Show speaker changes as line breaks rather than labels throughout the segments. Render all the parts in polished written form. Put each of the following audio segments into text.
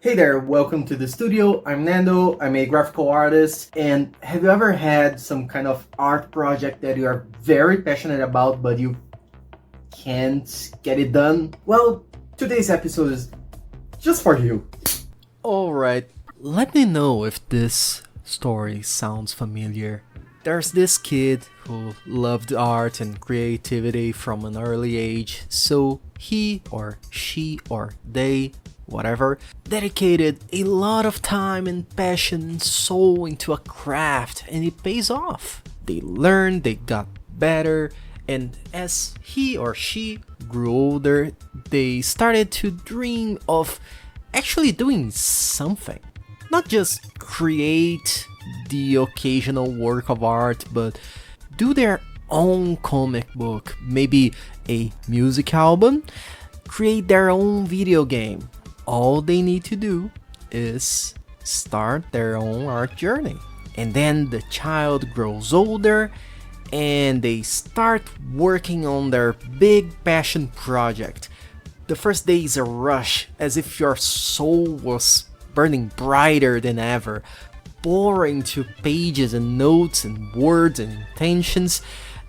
Hey there, welcome to the studio. I'm Nando, I'm a graphical artist, and have you ever had some kind of art project that you are very passionate about but you can't get it done? Well, today's episode is just for you.
Alright, let me know if this story sounds familiar. There's this kid who loved art and creativity from an early age, so he or she or they, whatever, dedicated a lot of time and passion and soul into a craft, and it pays off. They learned, they got better, and as he or she grew older, they started to dream of actually doing something. Not just create the occasional work of art, but do their own comic book, maybe a music album, create their own video game. All they need to do is start their own art journey. And then the child grows older and they start working on their big passion project. The first day is a rush, as if your soul was burning brighter than ever, pouring to pages and notes and words and intentions.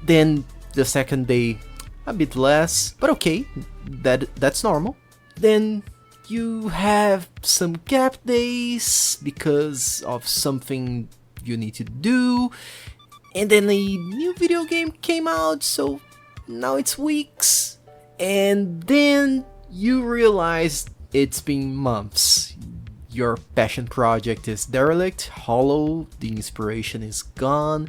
Then the second day, a bit less, but okay, that's normal. Then you have some gap days because of something you need to do, and then a new video game came out, so now it's weeks. And then you realize it's been months. Your passion project is derelict, hollow, the inspiration is gone.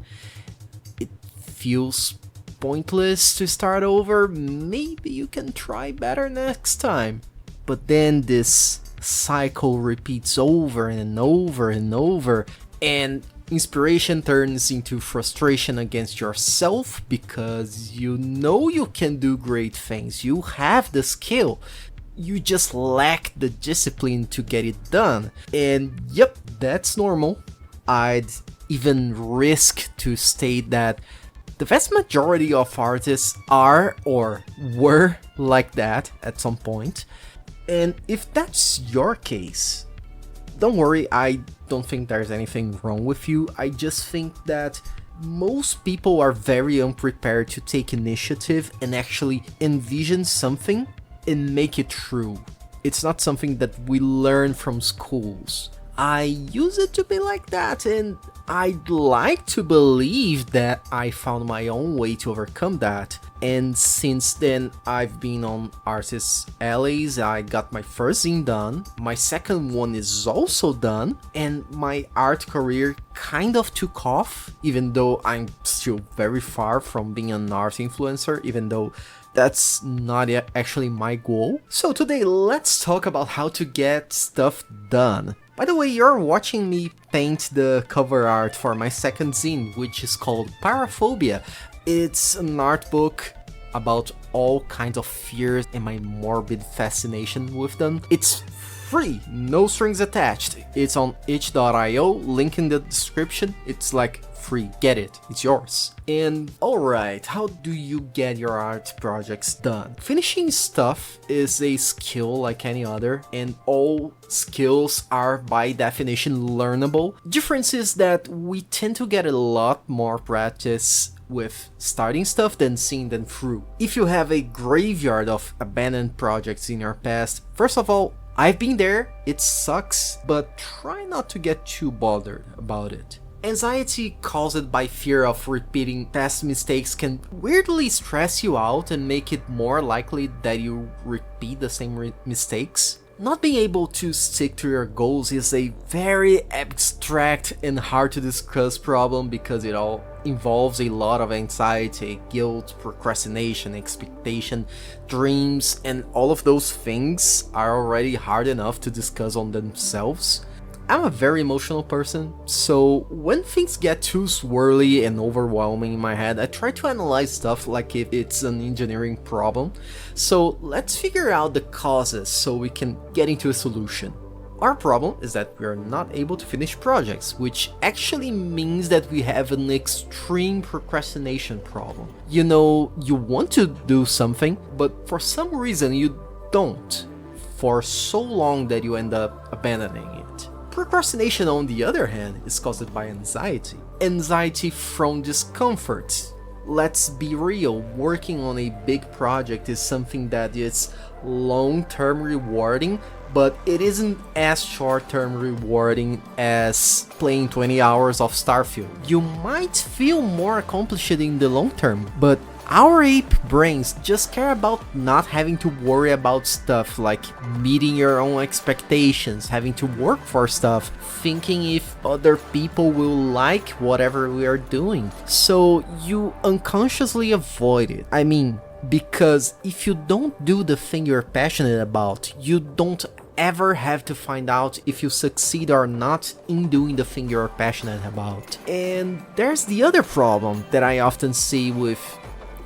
It feels pointless to start over. Maybe you can try better next time. But then this cycle repeats over and over and over, and inspiration turns into frustration against yourself because you know you can do great things. You have the skill. You just lack the discipline to get it done. And yep, that's normal. I'd even risk to state that the vast majority of artists are or were like that at some point. And if that's your case, don't worry, I don't think there's anything wrong with you. I just think that most people are very unprepared to take initiative and actually envision something and make it true. It's not something that we learn from schools. I used it to be like that, and I'd like to believe that I found my own way to overcome that. And since then, I've been on Artists Alleys. I got my first zine done, my second one is also done, and my art career kind of took off, even though I'm still very far from being an art influencer, even though that's not actually my goal. So today, let's talk about how to get stuff done. By the way, you're watching me paint the cover art for my second zine, which is called Paraphobia. It's an art book about all kinds of fears and my morbid fascination with them. It's free, no strings attached. It's on itch.io, link in the description. It's like free, get it, it's yours. And alright, how do you get your art projects done? Finishing stuff is a skill like any other, and all skills are by definition learnable. Difference is that we tend to get a lot more practice with starting stuff than seeing them through. If you have a graveyard of abandoned projects in your past, first of all, I've been there, it sucks, but try not to get too bothered about it. Anxiety caused by fear of repeating past mistakes can weirdly stress you out and make it more likely that you repeat the same mistakes. Not being able to stick to your goals is a very abstract and hard to discuss problem because it all involves a lot of anxiety, guilt, procrastination, expectation, dreams, and all of those things are already hard enough to discuss on themselves. I'm a very emotional person, so when things get too swirly and overwhelming in my head, I try to analyze stuff like if it's an engineering problem. So let's figure out the causes so we can get into a solution. Our problem is that we are not able to finish projects, which actually means that we have an extreme procrastination problem. You know, you want to do something, but for some reason you don't. for so long that you end up abandoning it. Procrastination, on the other hand, is caused by anxiety. Anxiety from discomfort. Let's be real, working on a big project is something that is long-term rewarding, but it isn't as short-term rewarding as playing 20 hours of Starfield. You might feel more accomplished in the long term, but our ape brains just care about not having to worry about stuff like meeting your own expectations, having to work for stuff, thinking if other people will like whatever we are doing. So you unconsciously avoid it. I mean, because if you don't do the thing you're passionate about, you don't ever have to find out if you succeed or not in doing the thing you're passionate about. And there's the other problem that I often see with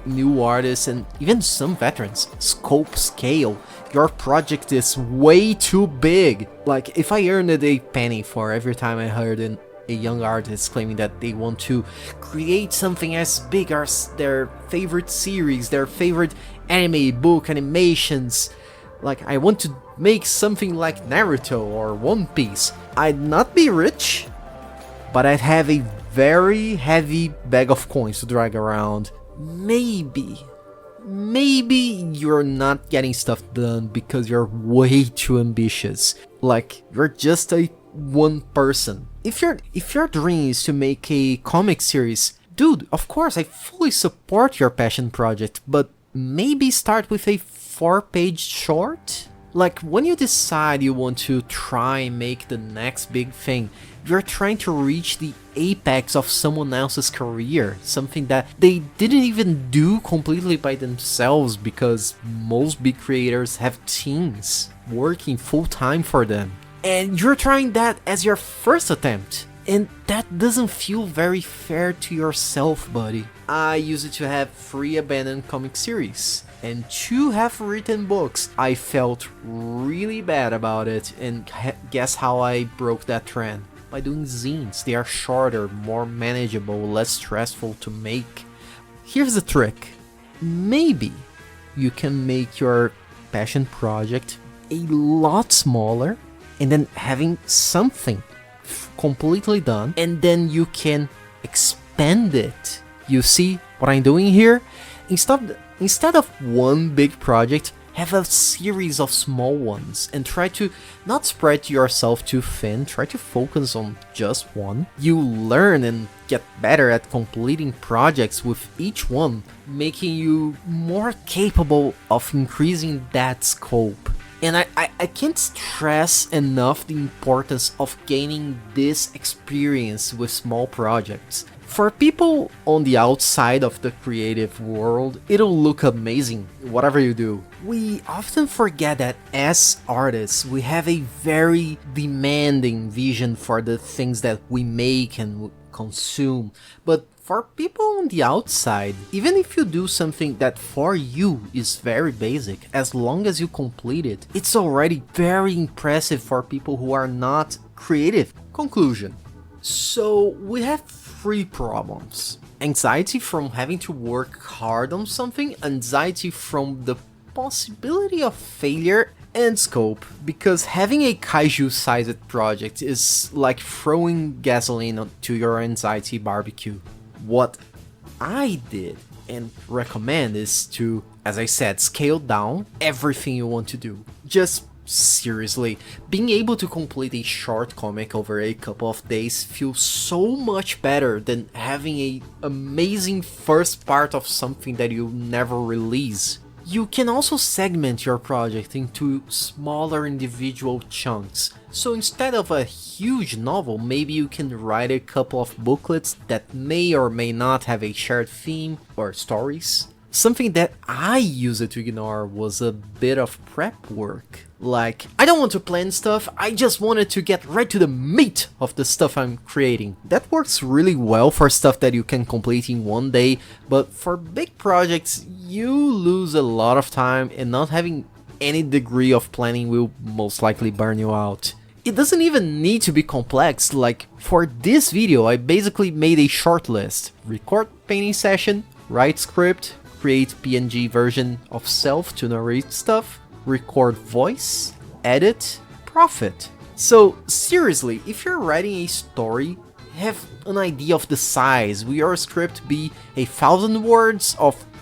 new artists and even some veterans: scope, scale. Your project is way too big. Like, if I earned a penny for every time I heard a young artist claiming that they want to create something as big as their favorite series, their favorite anime, book, animations, like, I want to make something like Naruto or One Piece, I'd not be rich, but I'd have a very heavy bag of coins to drag around. Maybe you're not getting stuff done because you're way too ambitious. Like, you're just a one person. If your dream is to make a comic series, dude, of course I fully support your passion project, but maybe start with a 4-page short? Like, when you decide you want to try and make the next big thing, you're trying to reach the apex of someone else's career, something that they didn't even do completely by themselves, because most big creators have teams working full-time for them. And you're trying that as your first attempt, and that doesn't feel very fair to yourself, buddy. I used to have 3 abandoned comic series and 2 half-written books. I felt really bad about it, and guess how I broke that trend? By doing zines. They are shorter, more manageable, less stressful to make. Here's the trick. Maybe you can make your passion project a lot smaller, and then having something completely done, and then you can expand it. You see what I'm doing here? Instead of one big project, have a series of small ones and try to not spread yourself too thin, try to focus on just one. You learn and get better at completing projects with each one, making you more capable of increasing that scope. And I can't stress enough the importance of gaining this experience with small projects. For people on the outside of the creative world, it'll look amazing, whatever you do. We often forget that as artists, we have a very demanding vision for the things that we make and consume. But for people on the outside, even if you do something that for you is very basic, as long as you complete it, it's already very impressive for people who are not creative. Conclusion. So we have 3 problems. Anxiety from having to work hard on something, anxiety from the possibility of failure, and scope, because having a kaiju-sized project is like throwing gasoline to your anxiety barbecue. What I did and recommend is to, as I said, scale down everything you want to do. Just seriously, being able to complete a short comic over a couple of days feels so much better than having an amazing first part of something that you never release. You can also segment your project into smaller individual chunks. So instead of a huge novel, maybe you can write a couple of booklets that may or may not have a shared theme or stories. Something that I used to ignore was a bit of prep work. Like, I don't want to plan stuff, I just wanted to get right to the meat of the stuff I'm creating. That works really well for stuff that you can complete in one day, but for big projects, you lose a lot of time, and not having any degree of planning will most likely burn you out. It doesn't even need to be complex. Like, for this video, I basically made a short list. Record painting session, write script, create PNG version of self to narrate stuff, record voice, edit, profit. So seriously, if you're writing a story, have an idea of the size. Will your script be 1,000 words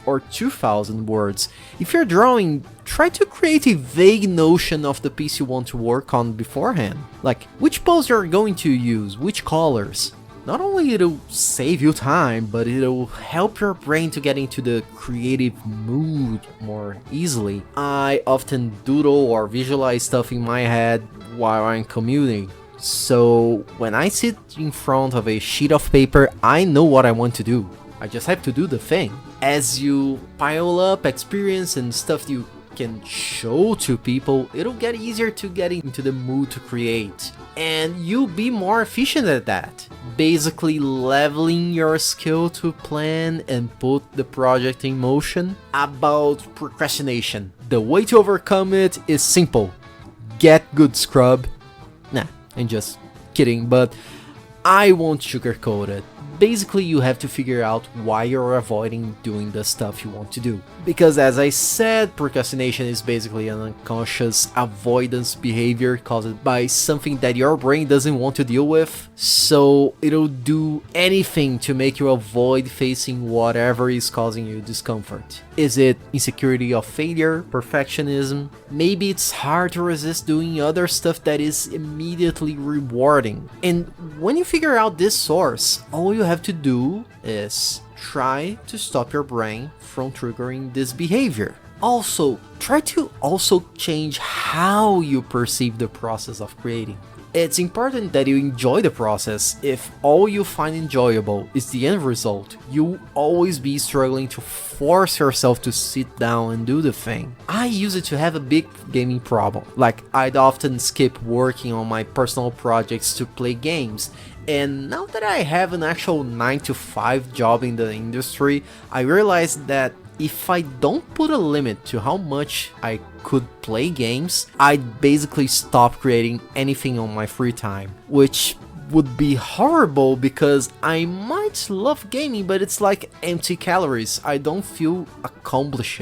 or 2,000 words? If you're drawing, try to create a vague notion of the piece you want to work on beforehand. Like which pose you're going to use, which colors. Not only it'll save you time, but it'll help your brain to get into the creative mood more easily. I often doodle or visualize stuff in my head while I'm commuting. So when I sit in front of a sheet of paper, I know what I want to do. I just have to do the thing. As you pile up experience and stuff you can show to people, it'll get easier to get into the mood to create. And you'll be more efficient at that. Basically leveling your skill to plan and put the project in motion. About procrastination, the way to overcome it is simple. Get good scrub. Nah, I'm just kidding, but I won't sugarcoat it. Basically, you have to figure out why you're avoiding doing the stuff you want to do. Because as I said, procrastination is basically an unconscious avoidance behavior caused by something that your brain doesn't want to deal with. So it'll do anything to make you avoid facing whatever is causing you discomfort. Is it insecurity of failure, perfectionism? Maybe it's hard to resist doing other stuff that is immediately rewarding. And when you figure out this source, all you have to do is try to stop your brain from triggering this behavior. Also, try to change how you perceive the process of creating. It's important that you enjoy the process. If all you find enjoyable is the end result, you'll always be struggling to force yourself to sit down and do the thing. I used to have a big gaming problem. Like, I'd often skip working on my personal projects to play games. And now that I have an actual 9-to-5 job in the industry, I realized that if I don't put a limit to how much I could play games, I'd basically stop creating anything on my free time, which would be horrible because I might love gaming, but it's like empty calories. I don't feel accomplished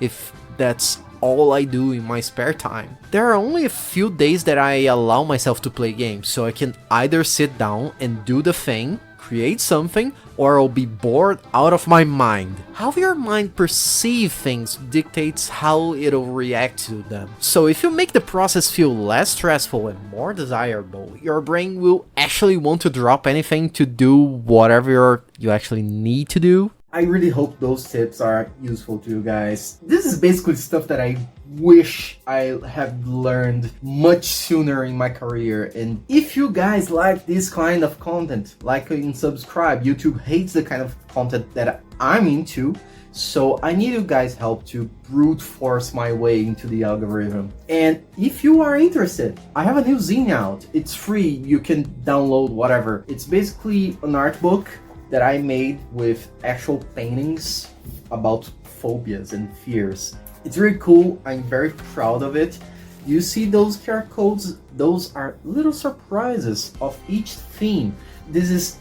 if that's all I do in my spare time. There are only a few days that I allow myself to play games, so I can either sit down and do the thing, create something, or I'll be bored out of my mind. How your mind perceives things dictates how it'll react to them. So if you make the process feel less stressful and more desirable, your brain will actually want to drop anything to do whatever you actually need to do.
I really hope those tips are useful to you guys. This is basically stuff that I wish I have learned much sooner in my career. And if you guys like this kind of content, like and subscribe. YouTube hates the kind of content that I'm into. So I need you guys' help to brute force my way into the algorithm. And if you are interested, I have a new zine out. It's free. You can download whatever. It's basically an art book that I made with actual paintings about phobias and fears. It's really cool. I'm very proud of it. You see those QR codes? Those are little surprises of each theme. This is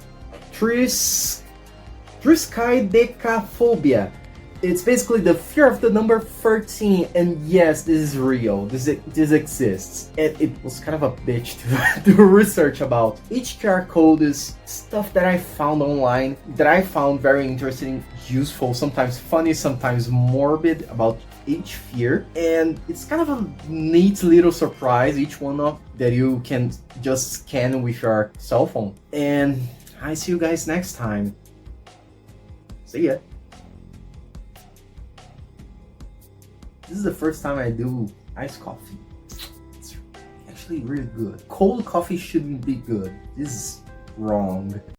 Paraphobia. It's basically the fear of the number 13, and yes, this is real. This exists. And it was kind of a bitch to do research about. Each QR code is stuff that I found online that I found very interesting, useful, sometimes funny, sometimes morbid about each fear. And it's kind of a neat little surprise, each one of that you can just scan with your cell phone. And I see you guys next time. See ya. This is the first time I do iced coffee. It's actually really good. Cold coffee shouldn't be good. This is wrong.